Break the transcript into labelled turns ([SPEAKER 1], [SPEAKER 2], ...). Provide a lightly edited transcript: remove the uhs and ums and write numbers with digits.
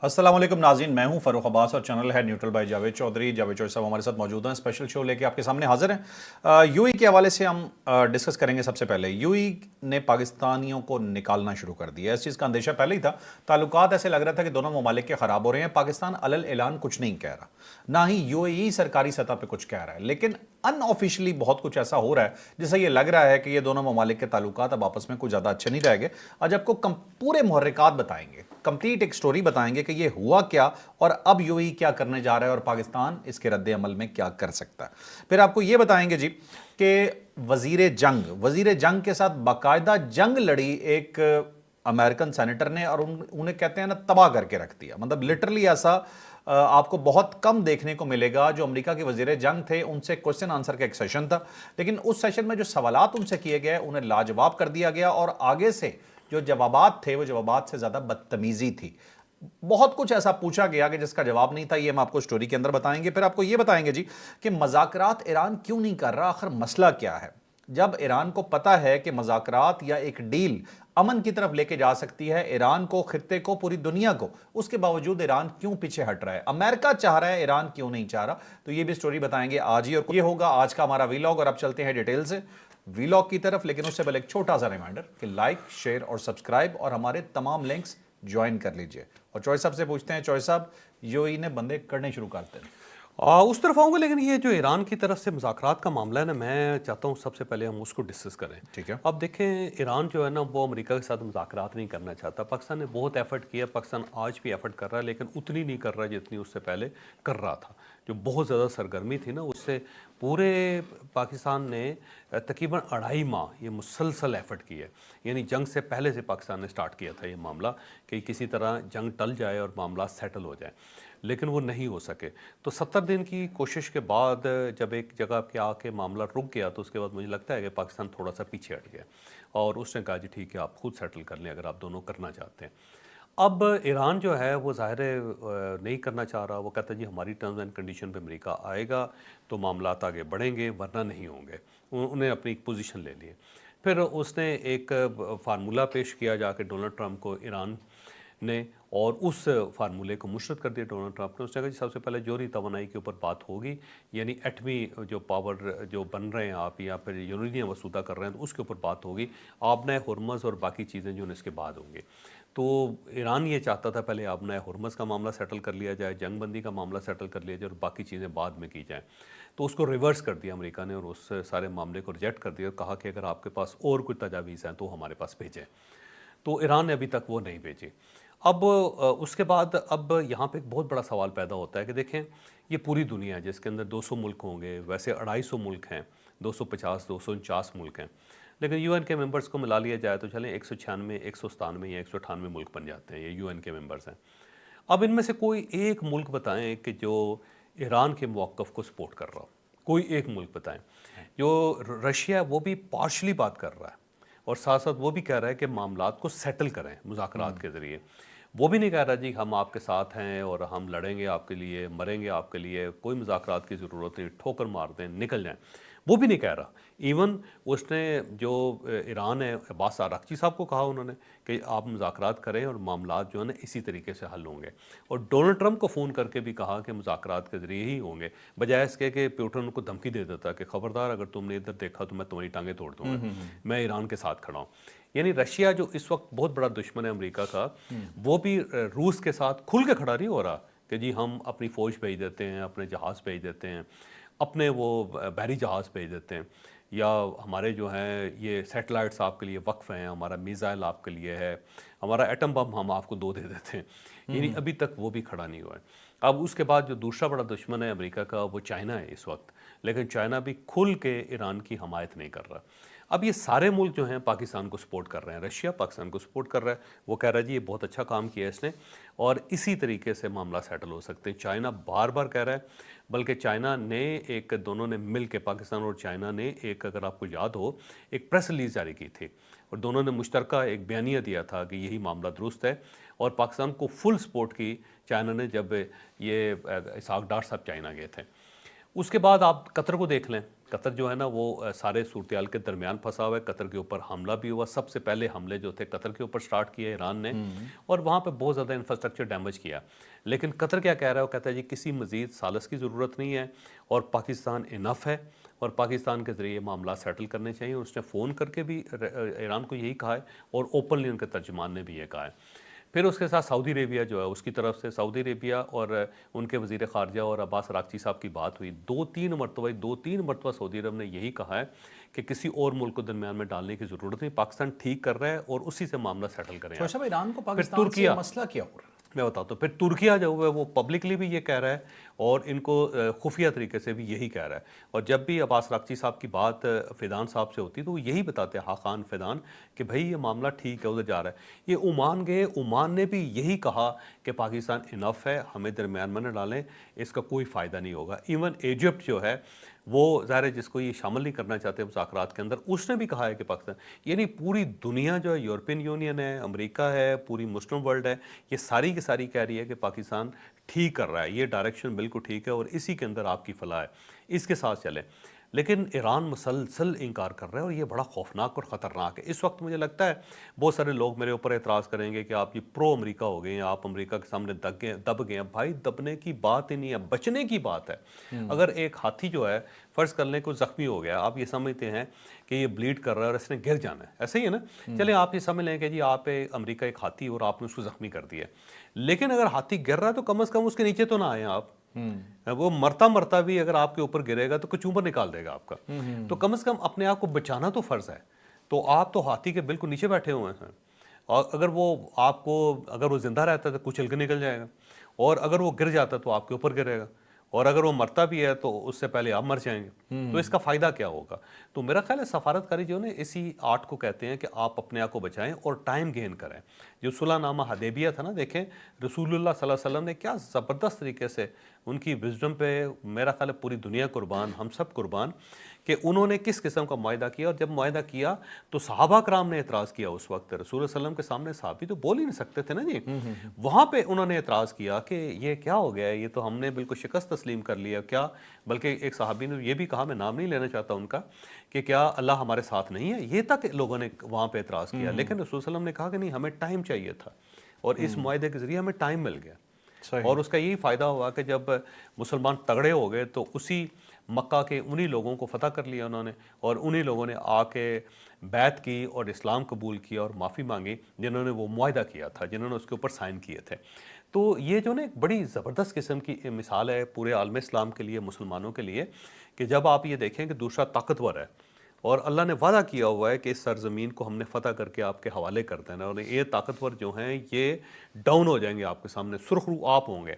[SPEAKER 1] अस्सलाम वालेकुम नाज़रीन, मैं हूं फ़ारूक अब्बास और चैनल है न्यूट्रल बाय जावेद चौधरी। जावेद चौधरी साहब हमारे साथ मौजूद हैं। स्पेशल शो लेके आपके सामने हाजिर हैं। यूएई के हवाले से हम डिस्कस करेंगे। सबसे पहले यूएई ने पाकिस्तानियों को निकालना शुरू कर दिया। इस चीज़ का अंदेशा पहले ही था। ताल्लुकात ऐसे लग रहा था कि दोनों ममालिक के ख़राब हो रहे हैं। पाकिस्तान अलल ऐलान कुछ नहीं कह रहा, ना ही यूएई सरकारी सतह पर कुछ कह रहा है, लेकिन अनऑफिशियली बहुत कुछ ऐसा हो रहा है जिससे ये लग रहा है कि ये दोनों ममालिक के ताल्लुकात अब आपस में कुछ ज़्यादा अच्छे नहीं रहेंगे। आज आपको पूरे मुहर्रिकात बताएंगे, कंप्लीट एक स्टोरी बताएंगे कि ये हुआ क्या और अब यूएई क्या करने जा रहा है और पाकिस्तान इसके रद्द अमल में क्या कर सकता है। फिर आपको ये बताएंगे जी कि वजीर जंग के साथ बाकायदा जंग लड़ी एक अमेरिकन सेनेटर ने और उन्हें कहते हैं ना तबाह करके रख दिया। मतलब लिटरली ऐसा आपको बहुत कम देखने को मिलेगा। जो अमेरिका के वजीर जंग थे उनसे क्वेश्चन आंसर का एक सेशन था, लेकिन उस सेशन में जो सवालात उनसे किए गए उन्हें लाजवाब कर दिया गया और आगे से जो जवाबात थे वो जवाबात से ज्यादा बदतमीजी थी। बहुत कुछ ऐसा पूछा गया कि जिसका जवाब नहीं था। ये हम आपको स्टोरी के अंदर बताएंगे। फिर आपको ये बताएंगे जी कि मज़ाकरात ईरान क्यों नहीं कर रहा, आखिर मसला क्या है। जब ईरान को पता है कि मज़ाकरात या एक डील अमन की तरफ लेके जा सकती है ईरान को, खित्ते को, पूरी दुनिया को, उसके बावजूद ईरान क्यों पीछे हट रहा है। अमेरिका चाह रहा है, ईरान क्यों नहीं चाह रहा। तो ये भी स्टोरी बताएंगे आज ही। और ये होगा आज का हमारा वीलॉग। और अब चलते हैं डिटेल से वीलॉग की तरफ, लेकिन उससे पहले एक छोटा सा रिमाइंडर कि लाइक, शेयर और सब्सक्राइब और हमारे तमाम लिंक्स ज्वाइन कर लीजिए। और चॉइस साहब से पूछते हैं, चॉइस साहब यूएई ने बंदे करने शुरू करते हैं
[SPEAKER 2] उस तरफ आऊँगा, लेकिन ये जो ईरान की तरफ से मुज़ाकरात का मामला है ना, मैं चाहता हूँ सबसे पहले हम उसको डिस्कस करें।
[SPEAKER 1] ठीक है।
[SPEAKER 2] अब देखें, ईरान जो है ना वो अमेरिका के साथ मुज़ाकरात नहीं करना चाहता। पाकिस्तान ने बहुत एफर्ट किया, पाकिस्तान आज भी एफर्ट कर रहा है, लेकिन उतनी नहीं कर रहा जितनी उससे पहले कर रहा था। जो बहुत ज़्यादा सरगर्मी थी ना, उससे पूरे पाकिस्तान ने तकरीबन 2.5 माह ये मुसलसल एफर्ट किया है। यानी जंग से पहले से पाकिस्तान ने स्टार्ट किया था ये मामला कि किसी तरह जंग टल जाए और मामला सेटल हो जाए, लेकिन वो नहीं हो सके। तो 70 दिन की कोशिश के बाद जब एक जगह पे आके मामला रुक गया, तो उसके बाद मुझे लगता है कि पाकिस्तान थोड़ा सा पीछे हट गया और उसने कहा जी ठीक है, आप खुद सेटल कर लें अगर आप दोनों करना चाहते हैं। अब ईरान जो है वो ज़ाहिर है नहीं करना चाह रहा। वो कहता है जी हमारी टर्म्स एंड कंडीशन पे अमेरिका आएगा तो मामलात आगे बढ़ेंगे, वरना नहीं होंगे। उन्हें अपनी एक पोजीशन ले ली है। फिर उसने एक फार्मूला पेश किया जाके डोनाल्ड ट्रंप को ईरान ने, और उस फार्मूले को मुशर्रद कर दिया डोनाल्ड ट्रंप ने। उसने कहा कि सबसे पहले जोहरी तवानाई के ऊपर बात होगी, यानी एटमी जो पावर जो बन रहे हैं आप या फिर यूरेनियम वसूदा कर रहे हैं तो उसके ऊपर बात होगी। आबना हुर्मज़ और बाकी चीज़ें जो इसके बाद होंगी। तो ईरान ये चाहता था पहले आबना हुर्मज़ का मामला सेटल कर लिया जाए, जंग बंदी का मामला सेटल कर लिया जाए और बाकी चीज़ें बाद में की जाए। तो उसको रिवर्स कर दिया अमेरिका ने और उस सारे मामले को रिजेक्ट कर दिया और कहा कि अगर आपके पास और कोई तजावीज़ हैं तो हमारे पास भेजें। तो ईरान ने अभी तक वो नहीं भेजी। अब उसके बाद अब यहाँ पे एक बहुत बड़ा सवाल पैदा होता है कि देखें, ये पूरी दुनिया है जिसके अंदर 200 मुल्क होंगे। वैसे 250 मुल्क हैं, 250 249 मुल्क हैं, लेकिन यूएन के मेंबर्स को मिला लिया जाए तो चलें 196 197 या 198 मुल्क बन जाते हैं। ये यूएन के मेंबर्स हैं। अब इनमें से कोई एक मुल्क बताएं कि जो ईरान के मौक़िफ़ को सपोर्ट कर रहा हो। कोई एक मुल्क बताएं। जो रशिया वो भी पार्शली बात कर रहा है और साथ साथ वो भी कह रहा है कि मामलात को सेटल करें मुज़ाकरात के ज़रिए। वो भी नहीं कह रहा जी हम आपके साथ हैं और हम लड़ेंगे आपके लिए, मरेंगे आपके लिए, कोई मुज़ाकरात की ज़रूरत नहीं, ठोकर मार दें निकल जाएं। वो भी नहीं कह रहा। इवन उसने जो ईरान है, अब्बास आरागची साहब को कहा उन्होंने कि आप मुज़ाकरात करें और मामलात जो है ना इसी तरीके से हल होंगे। और डोनाल्ड ट्रंप को फ़ोन करके भी कहा कि मुज़ाकरात के ज़रिए ही होंगे, बजाय इसके कि पुतिन उनको धमकी दे देता कि ख़बरदार अगर तुमने इधर देखा तो मैं तुम्हारी टांगें तोड़ दूँगा, मैं ईरान के साथ खड़ा हूँ। यानी रशिया जो इस वक्त बहुत बड़ा दुश्मन है अमेरिका का, वो भी रूस के साथ खुल के खड़ा नहीं हो रहा कि जी हम अपनी फ़ौज भेज देते हैं, अपने जहाज़ भेज देते हैं, अपने वो बहरी जहाज़ भेज देते हैं, या हमारे जो हैं ये सैटेलाइट्स आपके लिए वक्फ़ हैं, हमारा मिसाइल आपके लिए है, हमारा एटम बम हम आपको 2 दे देते हैं। यानी अभी तक वो भी खड़ा नहीं हुआ है। अब उसके बाद जो दूसरा बड़ा दुश्मन है अमेरिका का वो चाइना है इस वक्त, लेकिन चाइना भी खुल के ईरान की हमायत नहीं कर रहा। अब ये सारे मुल्क जो हैं पाकिस्तान को सपोर्ट कर रहे हैं। रशिया पाकिस्तान को सपोर्ट कर रहा है, वो कह रहा है जी ये बहुत अच्छा काम किया है इसने और इसी तरीके से मामला सेटल हो सकते हैं। चाइना बार बार कह रहा है, बल्कि चाइना ने एक, दोनों ने मिल के, पाकिस्तान और चाइना ने एक, अगर आपको याद हो, एक प्रेस रिलीज़ जारी की थी और दोनों ने मुश्तरका एक बयानिया दिया था कि यही मामला दुरुस्त है और पाकिस्तान को फुल सपोर्ट की चाइना ने जब ये इसहाक डार साहब चाइना गए थे। اس کے بعد آپ قطر کو دیکھ لیں. قطر جو ہے نا وہ سارے صورتحال کے درمیان پھنسا ہوا ہے. قطر کے اوپر حملہ بھی ہوا, سب سے پہلے حملے جو تھے قطر کے اوپر سٹارٹ کیے ایران نے, اور وہاں پہ بہت زیادہ انفراسٹرکچر ڈیمیج کیا. لیکن قطر کیا کہہ رہا ہے, وہ کہتا ہے جی کسی مزید سالس کی ضرورت نہیں ہے اور پاکستان انف ہے اور پاکستان کے ذریعے معاملات سیٹل کرنے چاہیے. اس نے فون کر کے بھی ایران کو یہی کہا ہے اور اوپنلی ان کے ترجمان نے بھی یہ کہا ہے. پھر اس کے ساتھ سعودی عربیہ جو ہے اس کی طرف سے سعودی عربیہ اور ان کے وزیر خارجہ اور عباس اراغچی صاحب کی بات ہوئی. دو تین مرتبہ سعودی عرب نے یہی کہا ہے کہ کسی اور ملک کو درمیان میں ڈالنے کی ضرورت نہیں, پاکستان ٹھیک کر رہا ہے اور اسی سے معاملہ سیٹل کریں.
[SPEAKER 1] صاحب ایران کو پاکستان سے مسئلہ کیا ہو رہا ہے؟
[SPEAKER 2] میں بتاتا ہوں. پھر ترکیہ جو ہے وہ پبلکلی بھی یہ کہہ رہا ہے اور ان کو خفیہ طریقے سے بھی یہی کہہ رہا ہے. اور جب بھی عباس اراغچی صاحب کی بات فیضان صاحب سے ہوتی تو وہ یہی بتاتے ہیں, خاقان فیضان, کہ بھائی یہ معاملہ ٹھیک ہے, ادھر جا رہا ہے. یہ عمان گئے, عمان نے بھی یہی کہا کہ پاکستان انف ہے, ہمیں درمیان میں نہ ڈالیں, اس کا کوئی فائدہ نہیں ہوگا. ایون ایجپٹ جو ہے وہ ظاہر ہے جس کو یہ شامل نہیں کرنا چاہتے مذاکرات کے اندر, اس نے بھی کہا ہے کہ پاکستان, یعنی پوری دنیا جو ہے, یورپین یونین ہے, امریکہ ہے, پوری مسلم ورلڈ ہے, یہ ساری کی ساری کہہ رہی ہے کہ پاکستان ٹھیک کر رہا ہے, یہ ڈائریکشن بالکل ٹھیک ہے اور اسی کے اندر آپ کی فلاح ہے, اس کے ساتھ چلیں. لیکن ایران مسلسل انکار کر رہا ہے اور یہ بڑا خوفناک اور خطرناک ہے. اس وقت مجھے لگتا ہے بہت سارے لوگ میرے اوپر اعتراض کریں گے کہ آپ یہ پرو امریکہ ہو گئے ہیں, آپ امریکہ کے سامنے دب گئے ہیں. بھائی دبنے کی بات ہی نہیں ہے, بچنے کی بات ہے. اگر ایک ہاتھی جو ہے فرض کر لیں کو زخمی ہو گیا, آپ یہ سمجھتے ہیں کہ یہ بلیڈ کر رہا ہے اور اس نے گر جانا ہے, ایسے ہی ہے نا. چلیں آپ یہ سمجھ لیں کہ جی آپ امریکہ ایک ہاتھی اور آپ نے اس کو زخمی کر دیا, لیکن اگر ہاتھی گر رہا ہے تو کم از کم اس کے نیچے تو نہ آئے آپ. وہ مرتا بھی اگر آپ کے اوپر گرے گا تو کچومر نکال دے گا آپ کا. تو کم از کم اپنے آپ کو بچانا تو فرض ہے. تو آپ تو ہاتھی کے بالکل نیچے بیٹھے ہوئے ہیں, اور اگر وہ آپ کو, اگر وہ زندہ رہتا ہے تو کچل کے نکل جائے گا, اور اگر وہ گر جاتا ہے تو آپ کے اوپر گرے گا, اور اگر وہ مرتا بھی ہے تو اس سے پہلے آپ مر جائیں گے. تو اس کا فائدہ کیا ہوگا؟ تو میرا خیال ہے سفارتکاری جو ہے اسی آرٹ کو کہتے ہیں کہ آپ اپنے آپ کو بچائیں اور ٹائم گین کریں. جو صلح نامہ حدیبیہ تھا نا, دیکھیں رسول اللہ صلی اللہ علیہ وسلم نے کیا زبردست طریقے سے, ان کی وزڈم پہ میرا خیال ہے پوری دنیا قربان, ہم سب قربان, کہ انہوں نے کس قسم کا معاہدہ کیا. اور جب معاہدہ کیا تو صحابہ کرام نے اعتراض کیا. اس وقت رسول اللہ صلی اللہ علیہ وسلم کے سامنے صحابی تو بول ہی نہیں سکتے تھے نا جی. وہاں پہ انہوں نے اعتراض کیا کہ یہ کیا ہو گیا ہے, یہ تو ہم نے بالکل شکست تسلیم کر لیا کیا. بلکہ ایک صحابی نے یہ بھی کہا, میں نام نہیں لینا چاہتا ان کا, کہ کیا اللہ ہمارے ساتھ نہیں ہے. یہ تک لوگوں نے وہاں پہ اعتراض کیا. لیکن رسول اللہ علیہ وسلم نے کہا کہ نہیں, ہمیں ٹائم چاہیے تھا, اور اس معاہدے کے ذریعے ہمیں ٹائم مل گیا. اور اس کا یہی فائدہ ہوا کہ جب مسلمان تگڑے ہو گئے تو اسی مکہ کے انہی لوگوں کو فتح کر لیا انہوں نے, اور انہی لوگوں نے آ کے بیعت کی اور اسلام قبول کیا اور معافی مانگی, جنہوں نے وہ معاہدہ کیا تھا, جنہوں نے اس کے اوپر سائن کیے تھے. تو یہ جو نا ایک بڑی زبردست قسم کی مثال ہے پورے عالم اسلام کے لیے, مسلمانوں کے لیے, کہ جب آپ یہ دیکھیں کہ دوسرا طاقتور ہے اور اللہ نے وعدہ کیا ہوا ہے کہ اس سرزمین کو ہم نے فتح کر کے آپ کے حوالے کر دینا, اور یہ طاقتور جو ہیں یہ ڈاؤن ہو جائیں گے آپ کے سامنے, سرخ رو آپ ہوں گے.